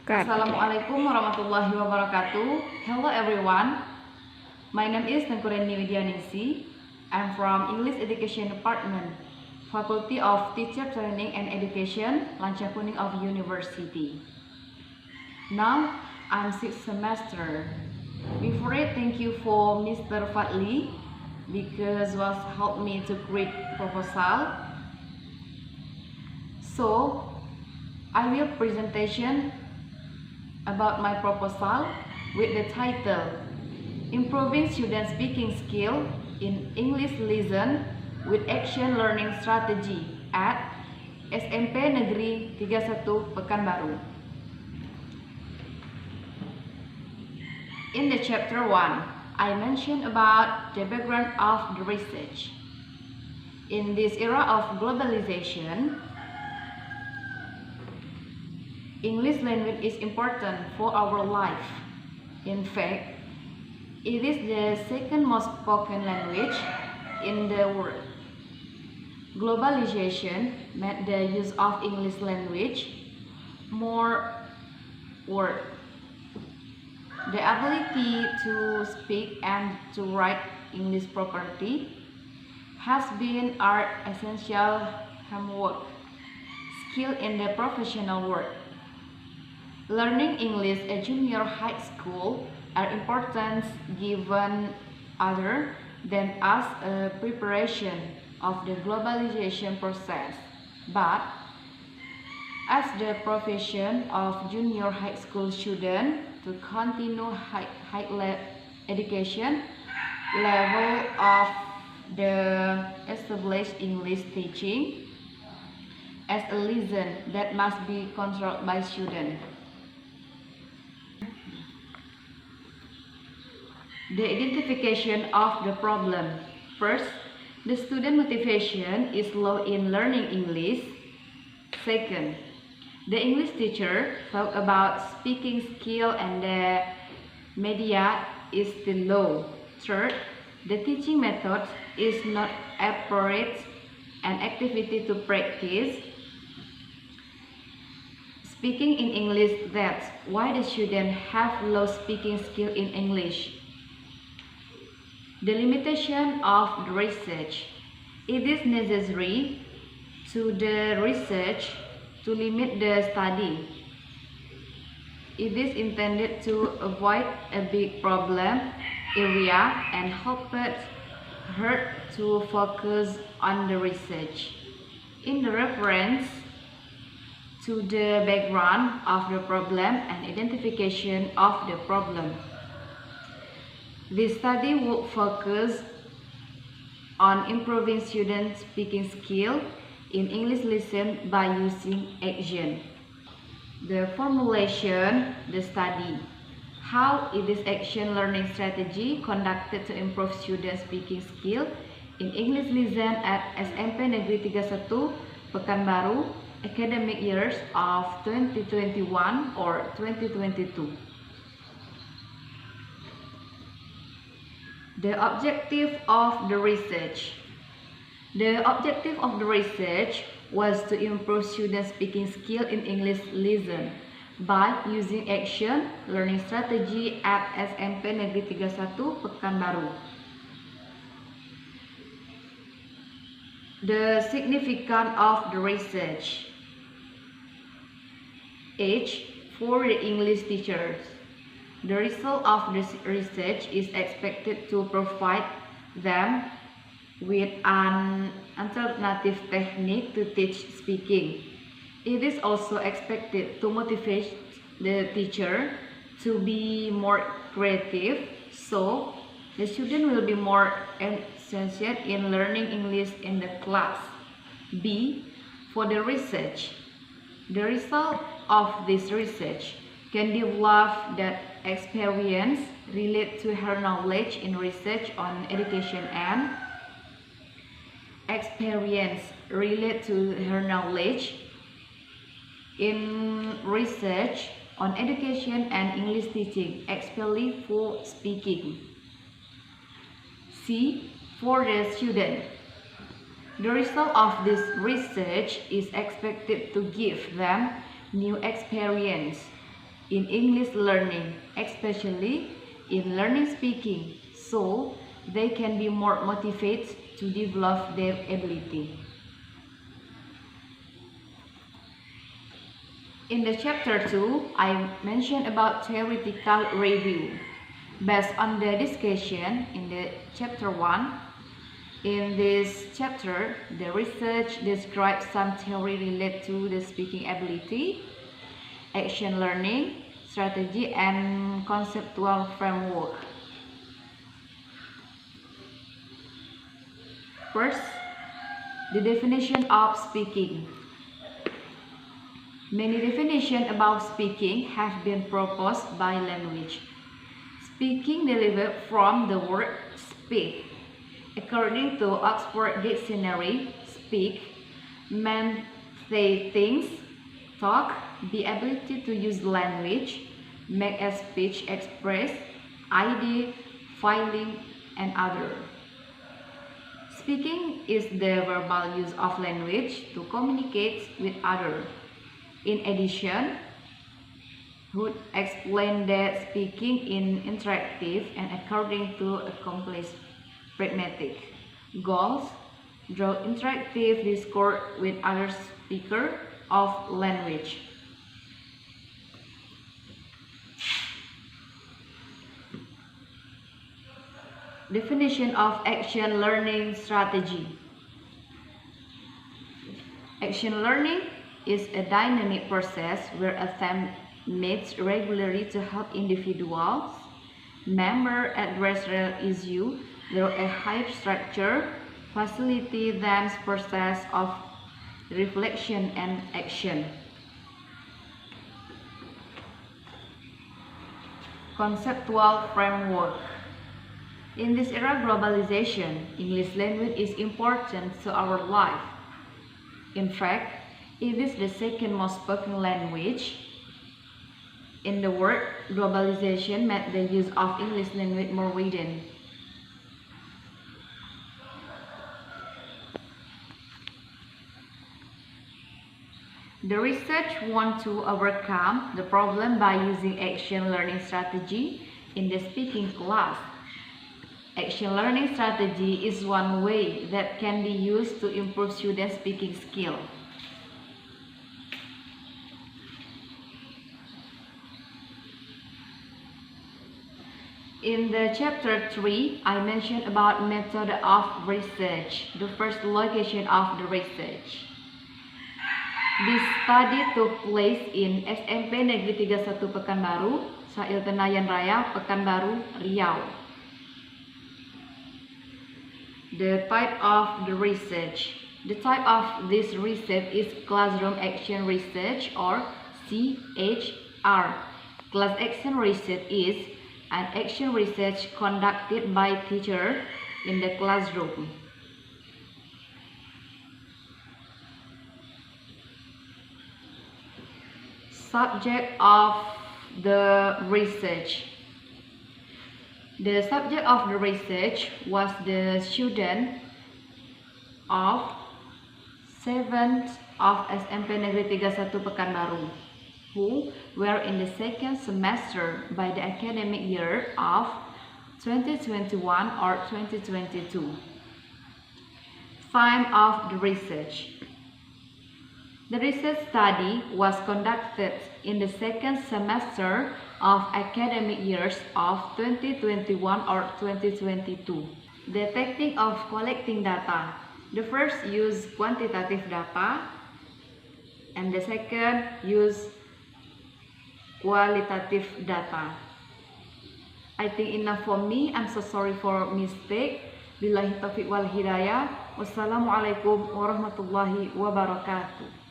Assalamualaikum warahmatullahi wabarakatuh. Hello everyone. My name is Nengkureni Widyaningsi. I'm from English Education Department, Faculty of Teacher Training and Education, Lancakuning of University. Now, I'm 6th semester. Before it, thank you for Mr. Fadli because was helped me to create proposal. So, I will presentation about my proposal with the title Improving Student Speaking Skill in English Lesson with Action Learning Strategy at SMP Negeri 31 Pekanbaru. In the chapter 1, I mentioned about the background of the research. In this era of globalization, English language is important for our life. In fact, it is the second most spoken language in the world. Globalization made the use of English language more work. The ability to speak and to write English properly has been our essential homework skill in the professional world. Learning English at junior high school are important given other than as a preparation of the globalization process, but as the profession of junior high school student to continue high education level of the established English teaching as a lesson that must be controlled by students. The identification of the problem. First, the student motivation is low in learning English. Second, the English teacher talk about speaking skill and the media is still low. Third, the teaching method is not appropriate and activity to practice speaking in English. That's why the student have low speaking skill in English. The limitation of the research. It is necessary to the research to limit the study. It is intended to avoid a big problem area and help her to focus on the research. In the reference to the background of the problem and identification of the problem. This study will focus on improving student speaking skill in English lesson by using action. The formulation, the study. How is this action learning strategy conducted to improve student speaking skill in English lesson at SMP Negeri 31 Pekanbaru academic years of 2021 or 2022. The objective of the research. The objective of the research was to improve student speaking skill in English lesson by using action learning strategy at SMP Negeri 31 Pekanbaru. The significance of the research. Age for the English teachers. The result of this research is expected to provide them with an alternative technique to teach speaking. It is also expected to motivate the teacher to be more creative, so the student will be more enthusiastic in learning English in the class. B. For the research. The result of this research can develop that experience relate to her knowledge in research on education and experience relate to her knowledge in research on education and English teaching, especially for speaking. C. For the student. The result of this research is expected to give them new experience in English learning, especially in learning speaking, so they can be more motivated to develop their ability. In the chapter 2, I mentioned about theoretical review. Based on the discussion in the chapter 1, in this chapter, the research describes some theory related to the speaking ability, action learning, strategy, and conceptual framework. First, the definition of speaking. Many definitions about speaking have been proposed by language. Speaking derived from the word speak. According to Oxford Dictionary, speak means say things, talk, the ability to use language, make a speech, express, idea, feeling, and other. Speaking is the verbal use of language to communicate with others. In addition, would explain that speaking is interactive and according to accomplished pragmatic goals, draw interactive discourse with other speakers of language. Definition of action learning strategy. Action learning is a dynamic process where attempts made regularly to help individuals, members address real issues through a high structure, facilitate the process of reflection and action. Conceptual framework. In this era globalization, English language is important to our life. In fact, it is the second most spoken language in the world. Globalization made the use of English language more widespread. The research wants to overcome the problem by using action learning strategy in the speaking class. Action learning strategy is one way that can be used to improve students' speaking skill. In the chapter 3, I mentioned about method of research, the first location of the research. This study took place in SMP Negeri 31 Pekanbaru, Sail Tenayan Raya, Pekanbaru, Riau. The type of the research. The type of this research is classroom action research or CHR. Class action research is an action research conducted by teacher in the classroom. Subject of the research. The subject of the research was the student of 7th of SMP Negeri 31 Pekanbaru, who were in the second semester by the academic year of 2021 or 2022. Time of the research. The research study was conducted in the second semester of academic years of 2021 or 2022. The technique of collecting data. The first use quantitative data and the second use qualitative data. I think enough for me. I'm so sorry for mistake. Billahi taufiq wal hidayah. Wassalamualaikum warahmatullahi wabarakatuh.